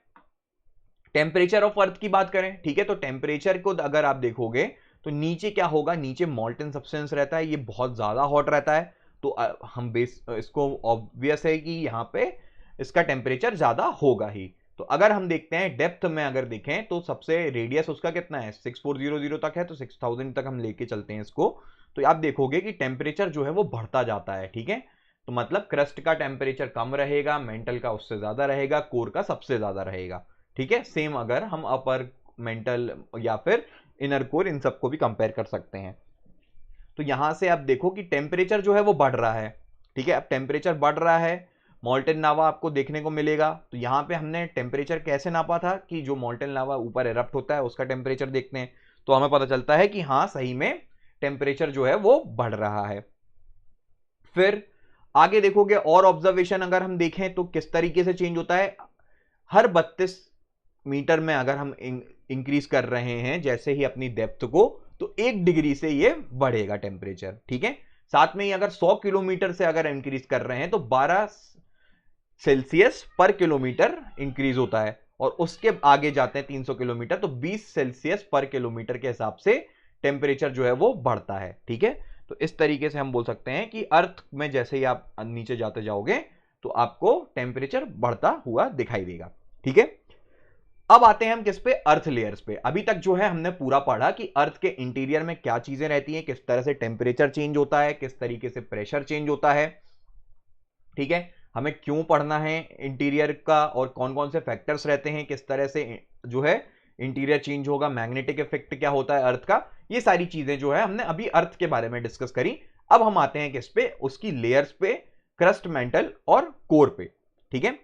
टेम्परेचर ऑफ अर्थ की बात करें, ठीक है, तो टेम्परेचर को अगर आप देखोगे तो नीचे क्या होगा, नीचे मॉल्टन सब्सटेंस रहता है, ये बहुत ज्यादा हॉट रहता है, तो हम बेस इसको ऑब्वियस है कि यहां पे इसका टेम्परेचर ज्यादा होगा ही। तो अगर हम देखते हैं डेप्थ में, अगर देखें तो सबसे रेडियस उसका कितना है, 6400 तक है, तो 6000 तक हम लेके चलते हैं इसको, तो आप देखोगे कि टेम्परेचर जो है वो बढ़ता जाता है। ठीक है, तो मतलब क्रस्ट का टेम्परेचर कम रहेगा, मेंटल का उससे ज्यादा रहेगा, कोर का सबसे ज्यादा रहेगा। ठीक है, सेम अगर हम अपर मेंटल या फिर इनर कोर इन सबको भी कंपेयर कर सकते हैं। तो यहां से आप देखो कि टेम्परेचर जो है वो बढ़ रहा है। ठीक है, अब टेम्परेचर बढ़ रहा है, मॉल्टेन लावा आपको देखने को मिलेगा। तो यहां पे हमने टेम्परेचर कैसे नापा था कि जो मॉल्टेन लावा ऊपर एरप्ट होता है उसका टेम्परेचर देखते हैं, तो हमें पता चलता है कि हाँ सही में टेम्परेचर जो है वो बढ़ रहा है। फिर आगे देखोगे और ऑब्जर्वेशन अगर हम देखें तो किस तरीके से चेंज होता है, हर 32 मीटर में अगर हम इंक्रीज कर रहे हैं जैसे ही अपनी डेप्थ को, तो 1 डिग्री से ये बढ़ेगा टेम्परेचर। ठीक है, साथ में ही अगर 100 किलोमीटर से अगर इंक्रीज कर रहे हैं तो 12 सेल्सियस पर किलोमीटर इंक्रीज होता है, और उसके आगे जाते हैं 300 किलोमीटर तो 20 सेल्सियस पर किलोमीटर के हिसाब से टेम्परेचर जो है वो बढ़ता है। ठीक है, तो इस तरीके से हम बोल सकते हैं कि अर्थ में जैसे ही आप नीचे जाते जाओगे तो आपको टेम्परेचर बढ़ता हुआ दिखाई देगा। ठीक है, अब आते हैं हम किस पे, अर्थ लेयर्स पे। अभी तक जो है हमने पूरा पढ़ा कि अर्थ के इंटीरियर में क्या चीजें रहती हैं, किस तरह से टेम्परेचर चेंज होता है, किस तरीके से प्रेशर चेंज होता है। ठीक है, हमें क्यों पढ़ना है इंटीरियर का और कौन कौन से फैक्टर्स रहते हैं, किस तरह से जो है इंटीरियर चेंज होगा, मैग्नेटिक इफेक्ट क्या होता है अर्थ का, ये सारी चीजें जो है हमने अभी अर्थ के बारे में डिस्कस करी। अब हम आते हैं किस पे, उसकी लेयर्स पे, क्रस्ट, मेंटल और कोर पे। ठीक है,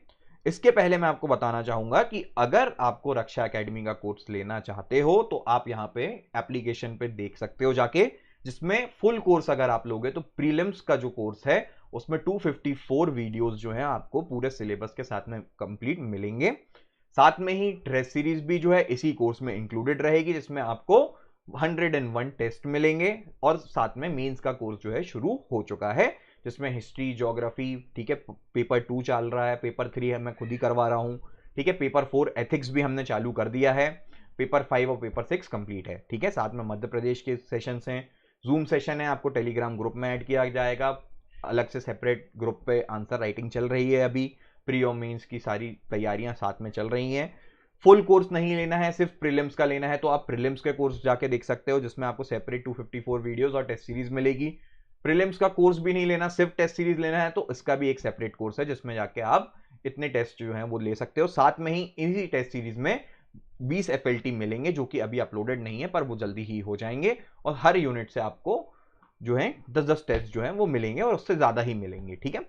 इसके पहले मैं आपको बताना चाहूंगा कि अगर आपको रक्षा एकेडमी का कोर्स लेना चाहते हो तो आप यहां पे एप्लीकेशन पे देख सकते हो जाके, जिसमें फुल कोर्स अगर आप लोगे तो प्रीलिम्स का जो कोर्स है उसमें 254 वीडियोस जो है आपको पूरे सिलेबस के साथ में कंप्लीट मिलेंगे। साथ में ही टेस्ट सीरीज भी जो है इसी कोर्स में इंक्लूडेड रहेगी, जिसमें आपको 101 टेस्ट मिलेंगे, और साथ में मेंस का कोर्स जो है शुरू हो चुका है, जिसमें हिस्ट्री, ज्योग्राफी, ठीक है, पेपर 2 चल रहा है, पेपर 3 है मैं खुद ही करवा रहा हूं। ठीक है, पेपर 4 एथिक्स भी हमने चालू कर दिया है, पेपर 5 और पेपर 6 कंप्लीट है। ठीक है, साथ में मध्य प्रदेश के सेशंस हैं, जूम सेशन है, आपको टेलीग्राम ग्रुप में ऐड किया जाएगा, अलग से सेपरेट ग्रुप पे आंसर राइटिंग चल रही है, अभी प्री और मेंस की सारी तैयारियां साथ में चल रही हैं। फुल कोर्स नहीं लेना है, सिर्फ प्रीलिम्स का लेना है, तो आप प्रीलिम्स के कोर्स जाके देख सकते हो, जिसमें आपको सेपरेट 254 वीडियोस और टेस्ट सीरीज मिलेगी। प्रीलिम्स का कोर्स भी नहीं लेना, सिर्फ टेस्ट सीरीज लेना है, तो इसका भी एक सेपरेट कोर्स है जिसमें जाके आप इतने टेस्ट जो हैं वो ले सकते हो। साथ में ही इसी टेस्ट सीरीज में 20 FLT मिलेंगे, जो कि अभी अपलोडेड नहीं है पर वो जल्दी ही हो जाएंगे, और हर यूनिट से आपको जो है 10-10 टेस्ट जो है वो मिलेंगे और उससे ज्यादा ही मिलेंगे। ठीक है,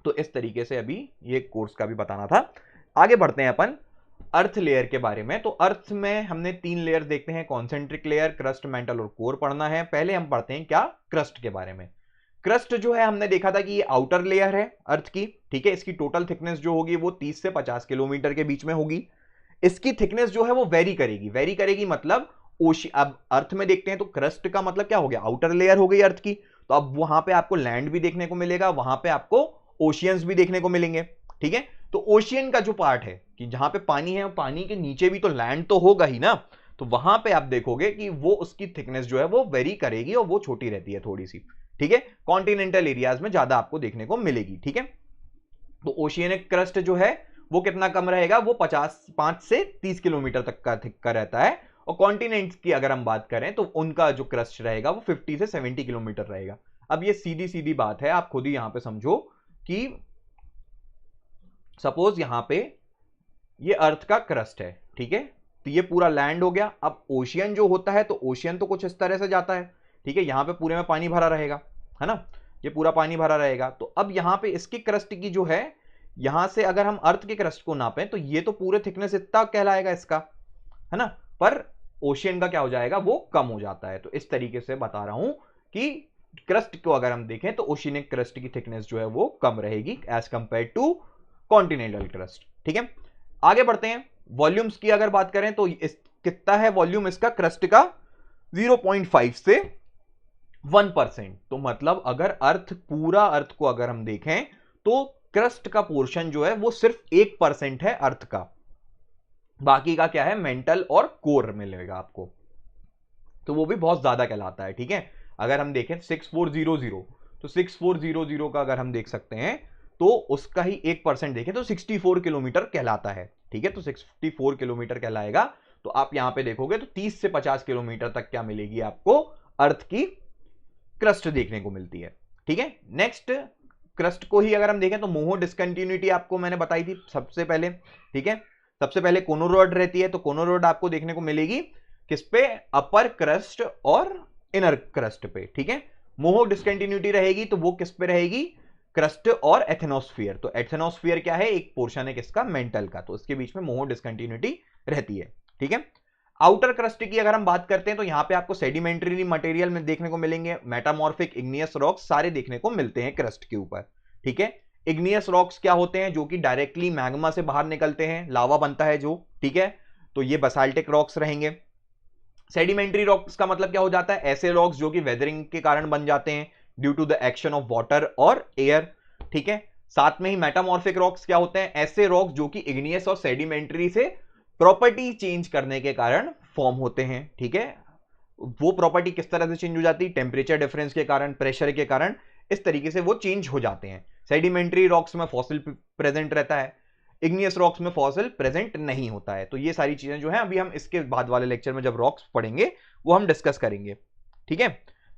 तो इस तरीके से अभी ये कोर्स का भी बताना था। आगे बढ़ते हैं अपन अर्थ लेयर के बारे में। तो अर्थ में हमने 3 लेयर देखते हैं, कॉन्सेंट्रिक लेयर, क्रस्ट, मेंटल और कोर पढ़ना है। पहले हम पढ़ते हैं क्या, क्रस्ट के बारे में। क्रस्ट जो है हमने देखा था कि ये आउटर लेयर है अर्थ की। ठीक है, इसकी टोटल थिकनेस जो होगी वो 30 से 50 किलोमीटर के बीच में होगी। इसकी थिकनेस जो है वो वेरी करेगी मतलब अब अर्थ में देखते हैं तो क्रस्ट का मतलब क्या हो गया, आउटर लेयर हो गई अर्थ की। तो अब वहां पे आपको लैंड भी देखने को मिलेगा, वहां पे आपको ओशियंस भी देखने को मिलेंगे। ठीक है, तो ओशियन का जो पार्ट है कि जहां पे पानी है, पानी के नीचे भी तो लैंड तो होगा ही ना, तो वहां पे आप देखोगे कि वो उसकी थिकनेस जो है वो वेरी करेगी और वो छोटी रहती है थोड़ी सी। ठीक है, कॉन्टिनेंटल एरियाज में ज्यादा आपको देखने को मिलेगी। ठीक है, तो ओशियनिक क्रस्ट जो है वो कितना कम रहेगा, वो 5 से 30 किलोमीटर तक का थिक का रहता है। और कॉन्टिनेंट्स की अगर हम बात करें तो उनका जो क्रस्ट रहेगा वो 50 से 70 किलोमीटर रहेगा। अब ये सीधी सीधी बात है, आप खुद ही यहां पे समझो कि सपोज यहां पे ये अर्थ का क्रस्ट है। ठीक है, तो ये पूरा लैंड हो गया। अब ओशियन जो होता है, तो ओशियन तो कुछ इस तरह से जाता है। ठीक है, यहां पे पूरे में पानी भरा रहेगा, है ना, ये पूरा पानी भरा रहेगा। तो अब यहां पे इसकी क्रस्ट की जो है, यहां से अगर हम अर्थ के क्रस्ट को नापें तो ये तो पूरे थिकनेस इतना कहलाएगा इसका, है ना, पर ओशियन का क्या हो जाएगा, वो कम हो जाता है। तो इस तरीके से बता रहा हूं कि क्रस्ट को अगर हम देखें तो ओशियनिक क्रस्ट की थिकनेस जो है वो कम रहेगी as compare to continental crust. ठीक है, आगे बढ़ते हैं। वॉल्यूम्स की अगर बात करें तो कितना है वॉल्यूम इसका क्रस्ट का, 0.5 से 1%। तो मतलब अगर पूरा अर्थ को अगर हम देखें तो क्रस्ट का पोर्शन जो है वो सिर्फ 1% है अर्थ का, बाकी का क्या है, मेंटल और कोर मिलेगा आपको, तो वो भी बहुत ज्यादा कहलाता है। ठीक है, अगर हम देखें 6400, तो 6400 का अगर हम देख सकते हैं तो उसका ही 1% देखें तो 64 किलोमीटर कहलाता है। ठीक है, तो 64 किलोमीटर कहलाएगा। तो आप यहां पे देखोगे तो 30 से 50 किलोमीटर तक क्या मिलेगी आपको, अर्थ की क्रस्ट देखने को मिलती है। ठीक है, नेक्स्ट क्रस्ट को ही अगर हम देखें तो मोहो डिस्कंटिन्यूटी आपको मैंने बताई थी सबसे पहले। ठीक है, सबसे पहले कोनोरॉड रहती है, तो कोनोरॉड आपको देखने को मिलेगी किस पे, अपर क्रस्ट और इनर क्रस्ट पे। ठीक है, मोहो डिस्कंटिन्यूटी रहेगी तो वो किस पे रहेगी, क्रस्ट और एथेनोस्फीयर। तो एथेनोस्फीयर क्या है, एक पोर्शन है किसका, मेंटल का, तो उसके बीच में मोहो डिस्कंटिन्यूटी रहती है। ठीक है, आउटर क्रस्ट की अगर हम बात करते हैं तो यहां पे आपको सेडिमेंट्री मटेरियल में देखने को मिलेंगे, मेटामॉर्फिक, इग्नियस रॉक्स सारे देखने को मिलते हैं क्रस्ट के ऊपर। ठीक है, इग्नियस रॉक्स क्या होते हैं, जो कि डायरेक्टली मैग्मा से बाहर निकलते हैं, लावा बनता है जो। ठीक है, तो ये बसाल्टिक रॉक्स रहेंगे। सेडिमेंट्री रॉक्स का मतलब क्या हो जाता है, ऐसे रॉक्स जो कि वेदरिंग के कारण बन जाते हैं due to the action of water और एयर। ठीक है, साथ में ही मेटामॉर्फिक रॉक्स क्या होते हैं, ऐसे रॉक्स जो कि इग्नियस और सेडिमेंट्री से प्रॉपर्टी चेंज करने के कारण फॉर्म होते हैं। ठीक है, वो प्रॉपर्टी किस तरह से चेंज हो जाती है, टेम्परेचर डिफरेंस के कारण, प्रेशर के कारण, इस तरीके से वो चेंज हो जाते हैं। सेडिमेंट्री रॉक्स में फॉसिल प्रेजेंट रहता है, इग्नियस रॉक्स में फॉसिल प्रेजेंट नहीं होता है। तो ये सारी चीजें जो है अभी हम इसके बाद वाले लेक्चर में जब रॉक्स पढ़ेंगे वो हम डिस्कस करेंगे। ठीक है,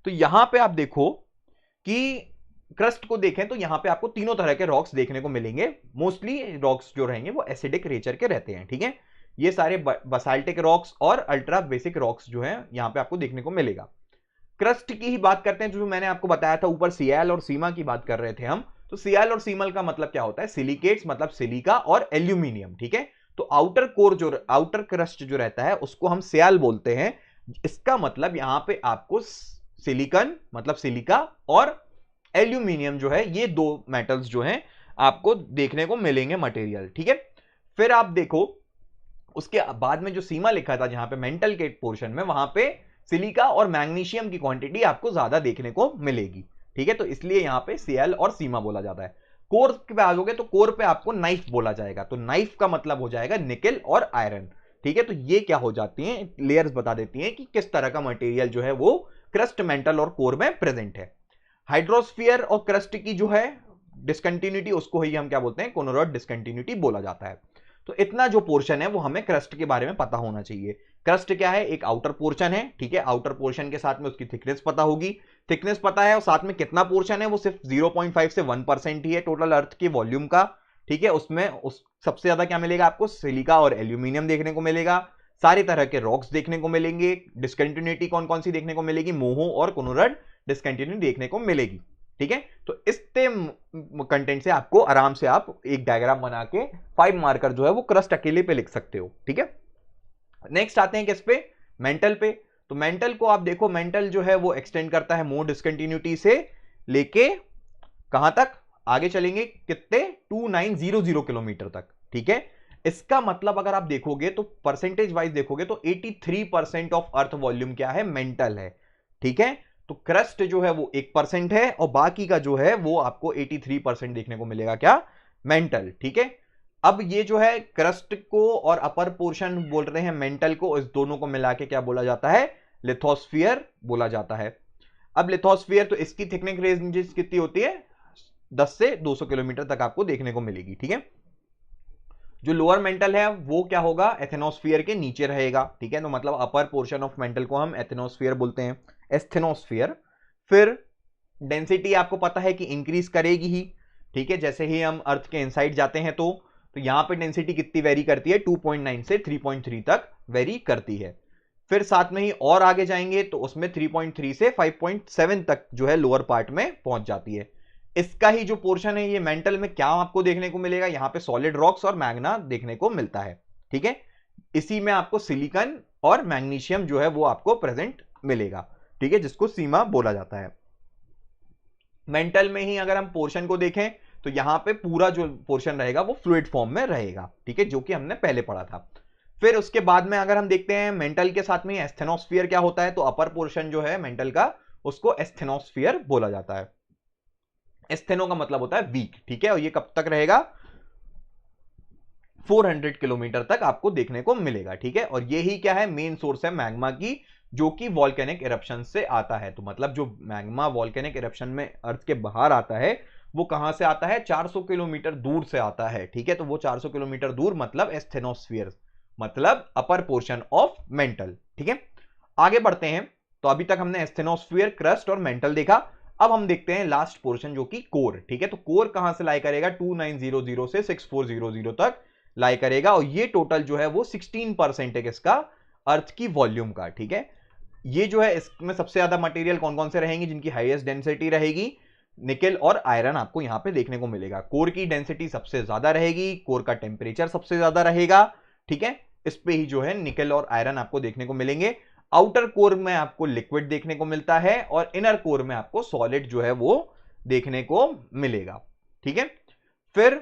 तो यहां पे आप देखो कि क्रस्ट को देखें तो यहां पे आपको तीनों तरह के रॉक्स देखने को मिलेंगे। मोस्टली रॉक्स जो रहेंगे वो एसिडिक नेचर के रहते हैं। ठीक है, ये सारे बसाल्टिक रॉक्स और अल्ट्रा बेसिक रॉक्स जो हैं यहां पे आपको देखने को मिलेगा। क्रस्ट की ही बात करते हैं, जो मैंने आपको बताया था ऊपर सियाल और सीमा की बात कर रहे थे हम, तो सियाल और सीमल का मतलब क्या होता है, सिलिकेट्स मतलब सिलिका और एल्यूमिनियम। ठीक है, तो आउटर कोर जो आउटर क्रस्ट जो रहता है उसको हम सियाल बोलते हैं। इसका मतलब यहां पे आपको सिलिकन मतलब सिलिका और एल्यूमिनियम जो है, ये दो मेटल्स जो हैं आपको देखने को मिलेंगे मटेरियल। ठीक है, फिर आप देखो उसके बाद में जो सीमा लिखा था जहां पे मेंटल के पोर्शन में, वहां पे सिलिका और मैग्नीशियम की क्वांटिटी आपको ज्यादा देखने को मिलेगी। ठीक है, तो इसलिए यहां पे सीएल और सीमा बोला जाता है। कोर पे आ जाओगे तो कोर पे आपको नाइफ बोला जाएगा, तो नाइफ का मतलब हो जाएगा निकेल और आयरन। ठीक है, तो ये क्या हो जाती हैं, लेयर्स बता देती हैं कि किस तरह का मटेरियल जो है वो क्रस्ट, मेंटल और कोर में प्रेजेंट है। हाइड्रोस्फीयर और क्रस्ट की जो है डिस्कंटिन्यूटी, उसको ही हम क्या बोलते हैं, कोनोरॉड डिस्कंटिन्यूटी बोला जाता है। तो इतना जो पोर्शन है वो हमें क्रस्ट के बारे में पता होना चाहिए। क्रस्ट क्या है, एक आउटर पोर्शन है। ठीक है, आउटर पोर्शन के साथ में उसकी थिकनेस पता होगी, थिकनेस पता है और साथ में कितना पोर्शन है, वो सिर्फ 0.5 से 1% ही है टोटल अर्थ के वॉल्यूम का। ठीक है, उसमें उस सबसे ज्यादा क्या मिलेगा आपको, सिलिका और एल्यूमिनियम देखने को मिलेगा। सारे तरह के रॉक्स देखने को मिलेंगे। डिस्कंटिन्यूटी कौन कौन सी देखने को मिलेगी, मोहो और कोनोरड डिस्कंटिन्यूटी देखने को मिलेगी। ठीक है, तो इस कंटेंट से आपको आराम से आप एक डायग्राम बना के 5 मार्कर जो है वो क्रस्ट अकेले पे लिख सकते हो। ठीक है, नेक्स्ट आते हैं किस पे, मेंटल पे। तो मेंटल को आप देखो, मेंटल जो है वो एक्सटेंड करता है मोह डिस्कंटिन्यूटी से लेके कहां तक, आगे चलेंगे कितने, 2900 किलोमीटर तक। ठीक है, इसका मतलब अगर आप देखोगे तो परसेंटेज वाइज देखोगे तो 83% ऑफ अर्थ वॉल्यूम क्या है, मेंटल है। ठीक है, तो क्रस्ट जो है वो 1% है और बाकी का जो है वो आपको 83% देखने को मिलेगा क्या, मेंटल। ठीक है, अब ये जो है क्रस्ट को और अपर पोर्शन बोल रहे हैं मेंटल को, इस दोनों को मिला के क्या बोला जाता है, लिथोस्फीयर बोला जाता है। अब लिथोस्फीयर तो इसकी थिकनेस रेंजेस कितनी होती है, 10 से 200 किलोमीटर तक आपको देखने को मिलेगी। ठीक है, जो लोअर मेंटल है वो क्या होगा, एथेनोस्फीयर के नीचे रहेगा। ठीक है, तो मतलब अपर पोर्शन ऑफ मेंटल को हम एथेनोस्फीयर बोलते हैं, एस्थेनोस्फीयर। फिर डेंसिटी आपको पता है कि इंक्रीज करेगी ही। ठीक है, जैसे ही हम अर्थ के इनसाइड जाते हैं तो यहां पे डेंसिटी कितनी वेरी करती है, 2.9 से 3.3 तक वेरी करती है। फिर साथ में ही और आगे जाएंगे तो उसमें 3.3 से 5.7 तक जो है लोअर पार्ट में पहुंच जाती है। इसका ही जो पोर्शन है ये मेंटल में क्या आपको देखने को मिलेगा, यहां पे सॉलिड रॉक्स और मैग्ना देखने को मिलता है। ठीक है, इसी में आपको सिलिकॉन और मैग्नीशियम जो है वो आपको प्रेजेंट मिलेगा। ठीक है, जिसको सीमा बोला जाता है। मेंटल में ही अगर हम पोर्शन को देखें तो यहां पे पूरा जो पोर्शन रहेगा वो फ्लूइड फॉर्म में रहेगा। ठीक है, जो कि हमने पहले पढ़ा था। फिर उसके बाद में अगर हम देखते हैं मेंटल के साथ में एस्थेनोस्फीयर क्या होता है, तो अपर पोर्शन जो है मेंटल का उसको एस्थेनोस्फीयर बोला जाता है। एस्थेनो का मतलब होता है वीक। ठीक है, और ये कब तक रहेगा, 400 किलोमीटर तक आपको देखने को मिलेगा। ठीक है, और यही क्या है, मेन सोर्स है मैग्मा की, जो कि वॉल्केनिक इरप्शन से आता है। तो मतलब जो मैग्मा वॉल्केनिक इरप्शन में अर्थ के बाहर आता है वो कहां से आता है, 400 किलोमीटर दूर से आता है। ठीक है, तो वो 400 किलोमीटर दूर मतलब एस्थेनोस्फीयर, मतलब अपर पोर्शन ऑफ मेंटल। ठीक है, आगे बढ़ते हैं। तो अभी तक हमने एस्थेनोस्फीयर, क्रस्ट और मेंटल देखा। अब हम देखते हैं लास्ट पोर्शन जो कि कोर। ठीक है, तो कोर कहां से लाई करेगा, 2900 से 6400 तक लाई करेगा, और ये टोटल जो है वो 16% है किसका, अर्थ की वॉल्यूम का। ठीक है, ये जो है इसमें सबसे ज्यादा मटेरियल कौन कौन से रहेंगे, जिनकी हाईएस्ट डेंसिटी रहेगी, निकेल और आयरन आपको यहां पे देखने को मिलेगा। कोर की डेंसिटी सबसे ज्यादा रहेगी, कोर का टेम्परेचर सबसे ज्यादा रहेगा। ठीक है, इस पे ही जो है निकेल और आयरन आपको देखने को मिलेंगे। आउटर कोर में आपको लिक्विड देखने को मिलता है और इनर कोर में आपको सॉलिड जो है वो देखने को मिलेगा। ठीक है, फिर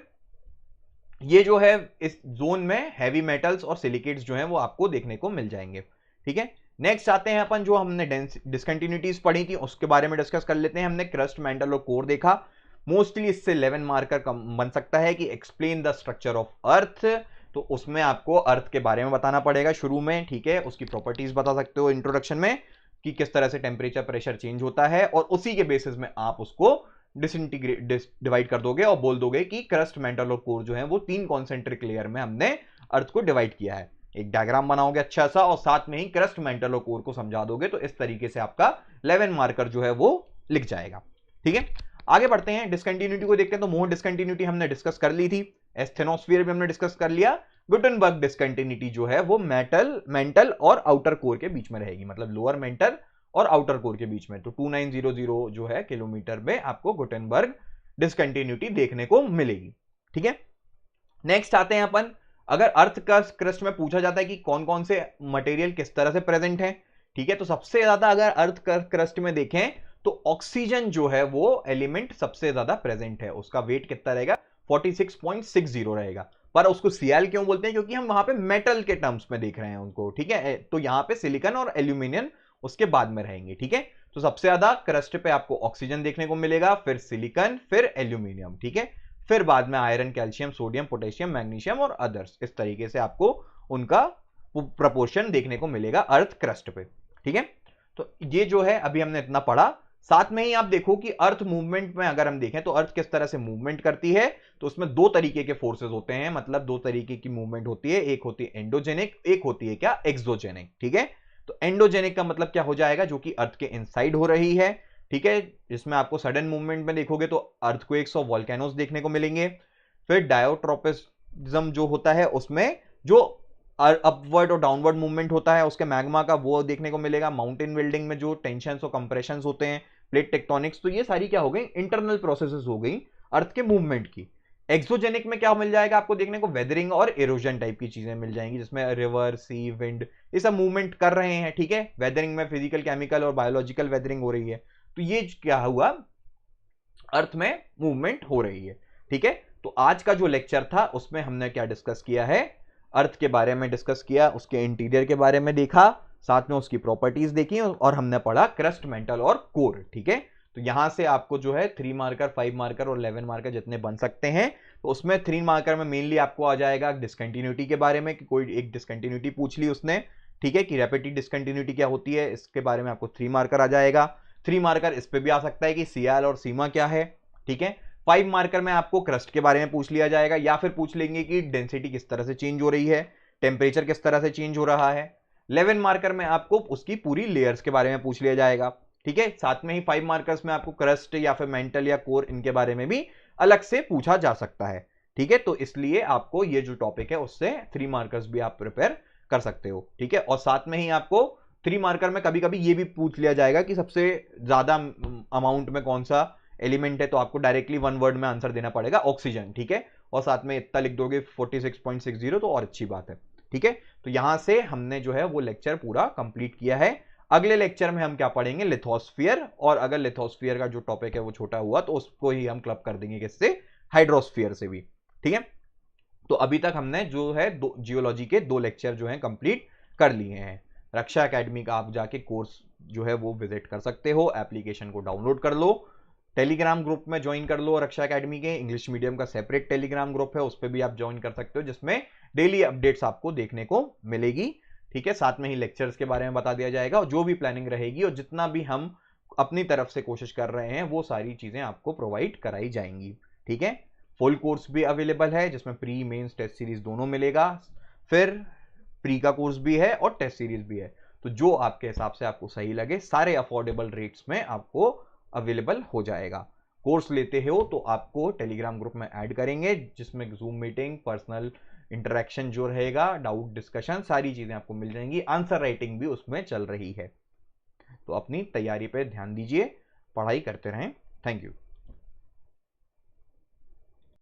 ये जो है इस जोन में हैवी मेटल्स और सिलिकेट्स जो हैं वो आपको देखने को मिल जाएंगे। ठीक है, नेक्स्ट आते हैं अपन, जो हमने डिस्कंटिन्यूटीज पढ़ी थी उसके बारे में डिस्कस कर लेते हैं। हमने क्रस्ट, मेंटल और कोर देखा। मोस्टली इससे 11 मार्कर बन सकता है कि explain the structure of earth, तो उसमें आपको अर्थ के बारे में बताना पड़ेगा शुरू में। ठीक है, उसकी प्रॉपर्टीज बता सकते हो इंट्रोडक्शन में कि किस तरह से टेम्परेचर प्रेशर चेंज होता है, और उसी के बेसिस में आप उसको डिवाइड कर दोगे और बोल दोगे कि क्रस्ट, मेंटल और कोर जो है वो 3 कॉन्सेंट्रिक लेयर में हमने अर्थ को डिवाइड किया है। एक डायग्राम बनाओगे अच्छा सा और साथ में ही क्रस्ट, मेंटल और कोर को समझा दोगे, तो इस तरीके से आपका 11 मार्कर जो है वो लिख जाएगा। ठीक है, आगे बढ़ते हैं, डिस्कंटिन्यूटी को देखते हैं। तो मोर डिस्कंटिन्यूटी हमने डिस्कस कर ली थी, एस्थेनोस्फीयर भी हमने डिस्कस कर लिया। गुटेनबर्ग डिस्कंटिन्यूटी जो है वो मेंटल और आउटर कोर के बीच में रहेगी, मतलब लोअर मेंटल और आउटर कोर के बीच में। तो 2900 जो है किलोमीटर में आपको गुटेनबर्ग डिस्कंटिन्यूटी देखने को मिलेगी। ठीक है, नेक्स्ट आते हैं अपन, अगर अर्थ का क्रस्ट में पूछा जाता है कि कौन कौन से मटेरियल किस तरह से प्रेजेंट है। ठीक है, तो सबसे ज्यादा अगर अर्थ का क्रस्ट में देखें तो ऑक्सीजन जो है वो एलिमेंट सबसे ज्यादा प्रेजेंट है। उसका वेट कितना रहेगा, 46.60 रहेगा। पर उसको Cl क्यों बोलते हैं, क्योंकि हम वहां पे मेटल के टर्म्स में देख रहे हैं उनको। ठीक है, तो यहां पे सिलिकॉन और एल्यूमिनियम उसके बाद में रहेंगे। ठीक है, तो सबसे ज्यादा क्रस्ट पे आपको ऑक्सीजन देखने को मिलेगा, फिर सिलिकॉन, फिर एल्यूमिनियम। ठीक है, फिर बाद में iron, calcium, sodium, potassium, magnesium और अदर्स। इस तरीके से आपको उनका प्रपोर्शन देखने को मिलेगा अर्थ क्रस्ट पे। ठीक है, तो ये जो है अभी हमने इतना पढ़ा। साथ में ही आप देखो कि अर्थ मूवमेंट में अगर हम देखें तो अर्थ किस तरह से मूवमेंट करती है, तो उसमें 2 तरीके के फोर्सेस होते हैं, मतलब 2 तरीके की मूवमेंट होती है। एक होती है एंडोजेनिक, एक होती है क्या, एक्सोजेनिक। ठीक है, तो एंडोजेनिक का मतलब क्या हो जाएगा, जो कि अर्थ के इनसाइड हो रही है। ठीक है, जिसमें आपको सडन मूवमेंट में देखोगे तो अर्थक्वेक्स और वोल्केनोस देखने को मिलेंगे। फिर डायोट्रोपिज्म जो होता है उसमें जो अपवर्ड और डाउनवर्ड मूवमेंट होता है उसके मैग्मा का, वो देखने को मिलेगा। माउंटेन बिल्डिंग में जो टेंशंस और कंप्रेशंस होते हैं, प्लेट टेक्टोनिक्स, तो ये सारी क्या हो गई, इंटरनल प्रोसेसेस हो गई अर्थ के मूवमेंट की। एक्सोजेनिक में क्या मिल जाएगा आपको देखने को, वेदरिंग और इरोजन टाइप की चीजें मिल जाएंगी, जिसमें रिवर, सी, विंड, ये सब मूवमेंट कर रहे हैं, ठीक है। वेदरिंग में फिजिकल, केमिकल और बायोलॉजिकल वेदरिंग हो रही है, तो ये क्या हुआ, अर्थ में मूवमेंट हो रही है, ठीक है। तो आज का जो लेक्चर था उसमें हमने क्या डिस्कस किया है, अर्थ के बारे में डिस्कस किया, उसके इंटीरियर के बारे में देखा, साथ में उसकी प्रॉपर्टीज देखी, और हमने पढ़ा क्रस्ट, मेंटल और कोर, ठीक है। तो यहां से आपको जो है 3 मार्कर, 5 मार्कर और 11 मार्कर जितने बन सकते हैं, तो उसमें 3 मार्कर में मेनली आपको आ जाएगा डिसकंटिन्यूटी के बारे में, कि कोई एक डिसकंटिन्यूटी पूछ ली उसने, ठीक है, कि रैपिड डिसकंटिन्यूटी क्या होती है, इसके बारे में आपको 3 मार्कर आ जाएगा। 3 मार्कर इस पे भी आ सकता है कि सीआल और सीमा क्या है, ठीक है। 5 मार्कर में आपको क्रस्ट के बारे में पूछ लिया जाएगा, या फिर पूछ लेंगे कि डेंसिटी किस तरह से चेंज हो रही है, टेम्परेचर किस तरह से चेंज हो रहा है। 11 मार्कर में आपको उसकी पूरी लेयर्स के बारे में पूछ लिया जाएगा, ठीक है। साथ में ही 5 मार्कर्स में आपको क्रस्ट या फिर मेंटल या कोर, इनके बारे में भी अलग से पूछा जा सकता है, ठीक है। तो इसलिए आपको ये जो टॉपिक है उससे 3 मार्कर्स भी आप प्रिपेयर कर सकते हो, ठीक है। और साथ में ही आपको 3 मार्कर में कभी कभी ये भी पूछ लिया जाएगा कि सबसे ज्यादा अमाउंट में कौन सा एलिमेंट है, तो आपको डायरेक्टली 1 वर्ड में आंसर देना पड़ेगा, ऑक्सीजन, ठीक है। और साथ में इतना लिख दोगे 46.60, तो और अच्छी बात है, ठीक है। तो यहां से हमने जो है वो लेक्चर पूरा कंप्लीट किया है। अगले लेक्चर में हम क्या पढ़ेंगे, लिथोस्फीयर, और अगर लिथोस्फीयर का जो टॉपिक है वो छोटा हुआ तो उसको ही हम क्लब कर देंगे किससे, हाइड्रोस्फीयर से भी, ठीक है। तो अभी तक हमने जो है जियोलॉजी के 2 लेक्चर जो है कंप्लीट कर लिए हैं। रक्षा एकेडमी का आप जाके कोर्स जो है वो विजिट कर सकते हो, एप्लीकेशन को डाउनलोड कर लो, टेलीग्राम ग्रुप में ज्वाइन कर लो, रक्षा एकेडमी के इंग्लिश मीडियम का सेपरेट टेलीग्राम ग्रुप है, उस पर भी आप ज्वाइन कर सकते हो, जिसमें डेली अपडेट्स आपको देखने को मिलेगी, ठीक है। साथ में ही लेक्चर्स के बारे में बता दिया जाएगा, और जो भी प्लानिंग रहेगी और जितना भी हम अपनी तरफ से कोशिश कर रहे हैं वो सारी चीजें आपको प्रोवाइड कराई जाएंगी, ठीक है। फुल कोर्स भी अवेलेबल है, जिसमें प्री, मेंस, टेस्ट सीरीज दोनों मिलेगा, फिर प्री का कोर्स भी है और टेस्ट सीरीज भी है, तो जो आपके हिसाब से आपको सही लगे सारे अफोर्डेबल रेट्स में आपको अवेलेबल हो जाएगा। कोर्स लेते हो तो आपको टेलीग्राम ग्रुप में ऐड करेंगे, जिसमें जूम मीटिंग, पर्सनल इंटरेक्शन जो रहेगा, डाउट डिस्कशन, सारी चीजें आपको मिल जाएंगी, आंसर राइटिंग भी उसमें चल रही है। तो अपनी तैयारी पे ध्यान दीजिए, पढ़ाई करते रहें। Thank you.